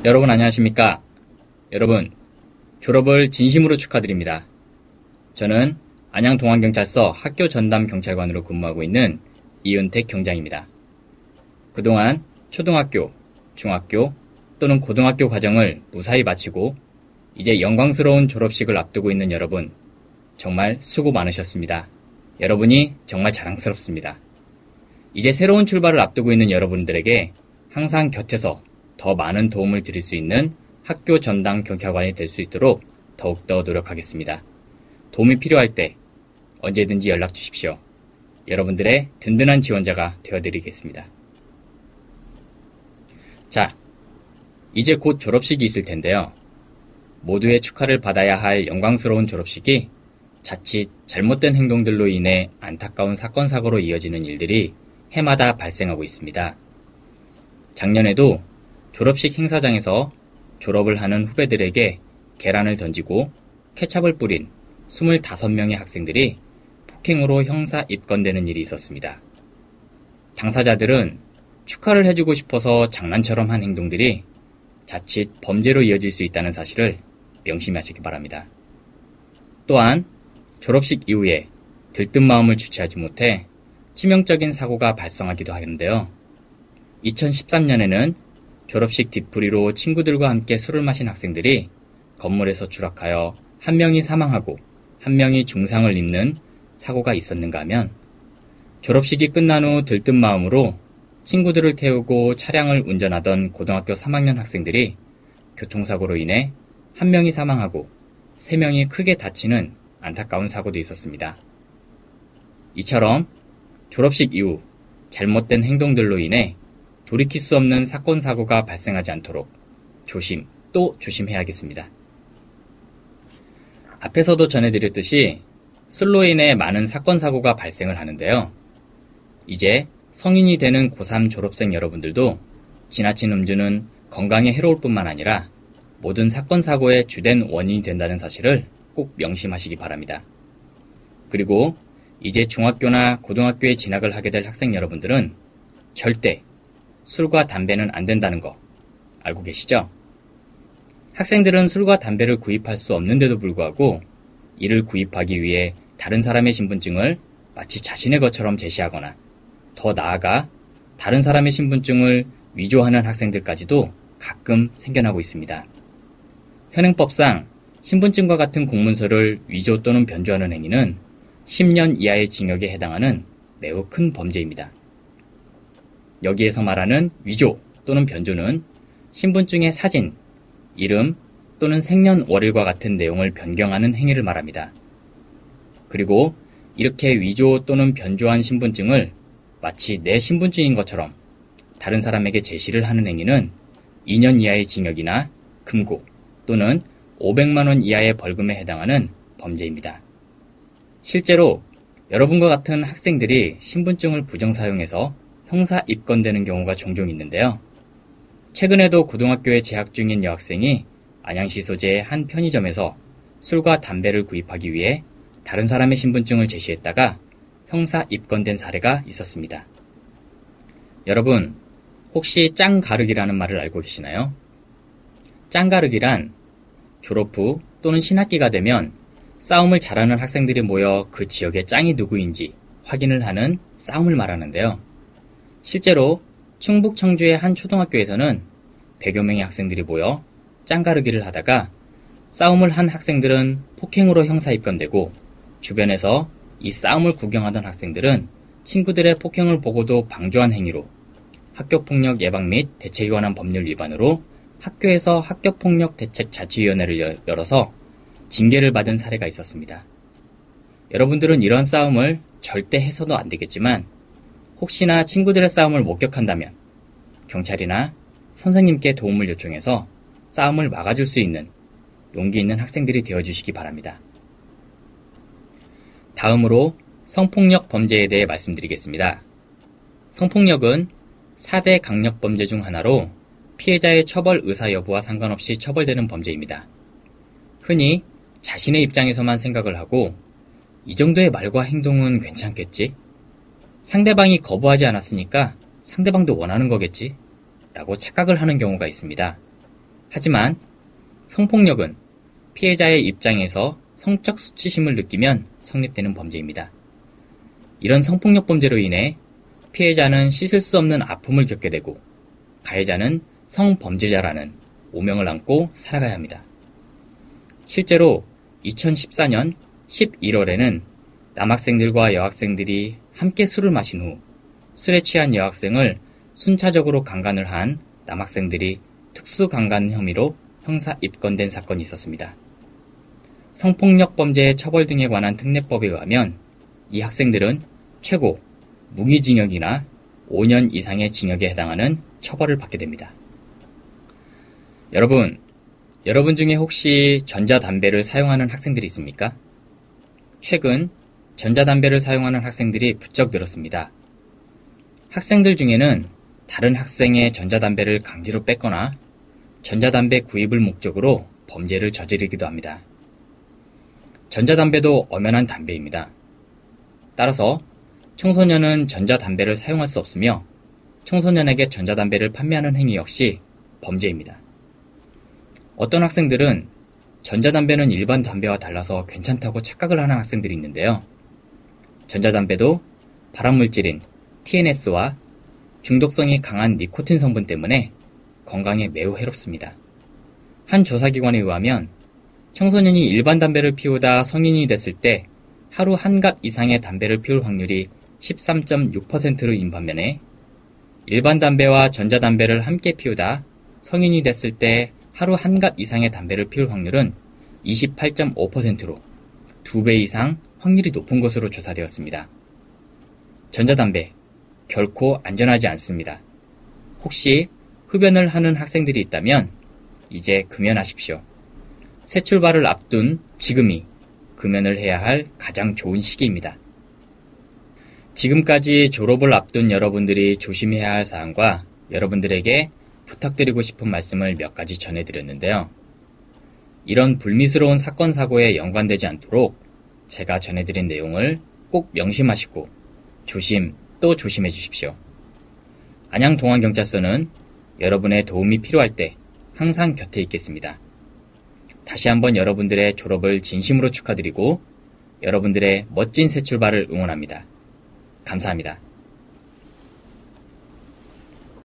여러분 안녕하십니까? 여러분, 졸업을 진심으로 축하드립니다. 저는 안양동안경찰서 학교 전담 경찰관으로 근무하고 있는 이은택 경장입니다. 그동안 초등학교, 중학교 또는 고등학교 과정을 무사히 마치고 이제 영광스러운 졸업식을 앞두고 있는 여러분, 정말 수고 많으셨습니다. 여러분이 정말 자랑스럽습니다. 이제 새로운 출발을 앞두고 있는 여러분들에게 항상 곁에서 더 많은 도움을 드릴 수 있는 학교 전담 경찰관이 될 수 있도록 더욱더 노력하겠습니다. 도움이 필요할 때 언제든지 연락 주십시오. 여러분들의 든든한 지원자가 되어드리겠습니다. 자, 이제 곧 졸업식이 있을 텐데요. 모두의 축하를 받아야 할 영광스러운 졸업식이 자칫 잘못된 행동들로 인해 안타까운 사건 사고로 이어지는 일들이 해마다 발생하고 있습니다. 작년에도 졸업식 행사장에서 졸업을 하는 후배들에게 계란을 던지고 케찹을 뿌린 25명의 학생들이 폭행으로 형사 입건되는 일이 있었습니다. 당사자들은 축하를 해주고 싶어서 장난처럼 한 행동들이 자칫 범죄로 이어질 수 있다는 사실을 명심하시기 바랍니다. 또한 졸업식 이후에 들뜬 마음을 주체하지 못해 치명적인 사고가 발생하기도 하는데요. 2013년에는 졸업식 뒤풀이로 친구들과 함께 술을 마신 학생들이 건물에서 추락하여 한 명이 사망하고 한 명이 중상을 입는 사고가 있었는가 하면, 졸업식이 끝난 후 들뜬 마음으로 친구들을 태우고 차량을 운전하던 고등학교 3학년 학생들이 교통사고로 인해 한 명이 사망하고 3명이 크게 다치는 안타까운 사고도 있었습니다. 이처럼 졸업식 이후 잘못된 행동들로 인해 돌이킬 수 없는 사건 사고가 발생하지 않도록 조심 또 조심해야겠습니다. 앞에서도 전해드렸듯이 술로 인해 많은 사건 사고가 발생을 하는데요. 이제 성인이 되는 고3 졸업생 여러분들도 지나친 음주는 건강에 해로울 뿐만 아니라 모든 사건 사고의 주된 원인이 된다는 사실을 꼭 명심하시기 바랍니다. 그리고 이제 중학교나 고등학교에 진학을 하게 될 학생 여러분들은 절대 술과 담배는 안 된다는 거 알고 계시죠? 학생들은 술과 담배를 구입할 수 없는데도 불구하고 이를 구입하기 위해 다른 사람의 신분증을 마치 자신의 것처럼 제시하거나 더 나아가 다른 사람의 신분증을 위조하는 학생들까지도 가끔 생겨나고 있습니다. 현행법상 신분증과 같은 공문서를 위조 또는 변조하는 행위는 10년 이하의 징역에 해당하는 매우 큰 범죄입니다. 여기에서 말하는 위조 또는 변조는 신분증의 사진, 이름 또는 생년월일과 같은 내용을 변경하는 행위를 말합니다. 그리고 이렇게 위조 또는 변조한 신분증을 마치 내 신분증인 것처럼 다른 사람에게 제시를 하는 행위는 2년 이하의 징역이나 금고 또는 500만 원 이하의 벌금에 해당하는 범죄입니다. 실제로 여러분과 같은 학생들이 신분증을 부정사용해서 형사 입건되는 경우가 종종 있는데요. 최근에도 고등학교에 재학 중인 여학생이 안양시 소재의 한 편의점에서 술과 담배를 구입하기 위해 다른 사람의 신분증을 제시했다가 형사 입건된 사례가 있었습니다. 여러분, 혹시 짱가르기라는 말을 알고 계시나요? 짱가르기란 졸업 후 또는 신학기가 되면 싸움을 잘하는 학생들이 모여 그 지역의 짱이 누구인지 확인을 하는 싸움을 말하는데요. 실제로 충북 청주의 한 초등학교에서는 100여 명의 학생들이 모여 짱가르기를 하다가 싸움을 한 학생들은 폭행으로 형사 입건되고, 주변에서 이 싸움을 구경하던 학생들은 친구들의 폭행을 보고도 방조한 행위로 학교폭력 예방 및 대책에 관한 법률 위반으로 학교에서 학교폭력 대책 자치위원회를 열어서 징계를 받은 사례가 있었습니다. 여러분들은 이런 싸움을 절대 해서도 안 되겠지만 혹시나 친구들의 싸움을 목격한다면 경찰이나 선생님께 도움을 요청해서 싸움을 막아줄 수 있는 용기 있는 학생들이 되어주시기 바랍니다. 다음으로 성폭력 범죄에 대해 말씀드리겠습니다. 성폭력은 4대 강력범죄 중 하나로 피해자의 처벌 의사 여부와 상관없이 처벌되는 범죄입니다. 흔히 자신의 입장에서만 생각을 하고 이 정도의 말과 행동은 괜찮겠지? 상대방이 거부하지 않았으니까 상대방도 원하는 거겠지? 라고 착각을 하는 경우가 있습니다. 하지만 성폭력은 피해자의 입장에서 성적 수치심을 느끼면 성립되는 범죄입니다. 이런 성폭력 범죄로 인해 피해자는 씻을 수 없는 아픔을 겪게 되고 가해자는 성범죄자라는 오명을 안고 살아가야 합니다. 실제로 2014년 11월에는 남학생들과 여학생들이 함께 술을 마신 후 술에 취한 여학생을 순차적으로 강간을 한 남학생들이 특수강간 혐의로 형사 입건된 사건이 있었습니다. 성폭력 범죄의 처벌 등에 관한 특례법에 의하면 이 학생들은 최고 무기징역이나 5년 이상의 징역에 해당하는 처벌을 받게 됩니다. 여러분 중에 혹시 전자담배를 사용하는 학생들이 있습니까? 최근 전자담배를 사용하는 학생들이 부쩍 늘었습니다. 학생들 중에는 다른 학생의 전자담배를 강제로 뺏거나 전자담배 구입을 목적으로 범죄를 저지르기도 합니다. 전자담배도 엄연한 담배입니다. 따라서 청소년은 전자담배를 사용할 수 없으며 청소년에게 전자담배를 판매하는 행위 역시 범죄입니다. 어떤 학생들은 전자담배는 일반 담배와 달라서 괜찮다고 착각을 하는 학생들이 있는데요. 전자담배도 발암물질인 TNS와 중독성이 강한 니코틴 성분 때문에 건강에 매우 해롭습니다. 한 조사기관에 의하면 청소년이 일반 담배를 피우다 성인이 됐을 때 하루 한 갑 이상의 담배를 피울 확률이 13.6%인 반면에 일반 담배와 전자담배를 함께 피우다 성인이 됐을 때 하루 한 갑 이상의 담배를 피울 확률은 28.5%로 2배 이상 확률이 높은 것으로 조사되었습니다. 전자담배, 결코 안전하지 않습니다. 혹시 흡연을 하는 학생들이 있다면 이제 금연하십시오. 새 출발을 앞둔 지금이 금연을 해야 할 가장 좋은 시기입니다. 지금까지 졸업을 앞둔 여러분들이 조심해야 할 사항과 여러분들에게 부탁드리고 싶은 말씀을 몇 가지 전해드렸는데요. 이런 불미스러운 사건 사고에 연관되지 않도록 제가 전해드린 내용을 꼭 명심하시고 조심 또 조심해 주십시오. 안양동안경찰서는 여러분의 도움이 필요할 때 항상 곁에 있겠습니다. 다시 한번 여러분들의 졸업을 진심으로 축하드리고 여러분들의 멋진 새 출발을 응원합니다. 감사합니다.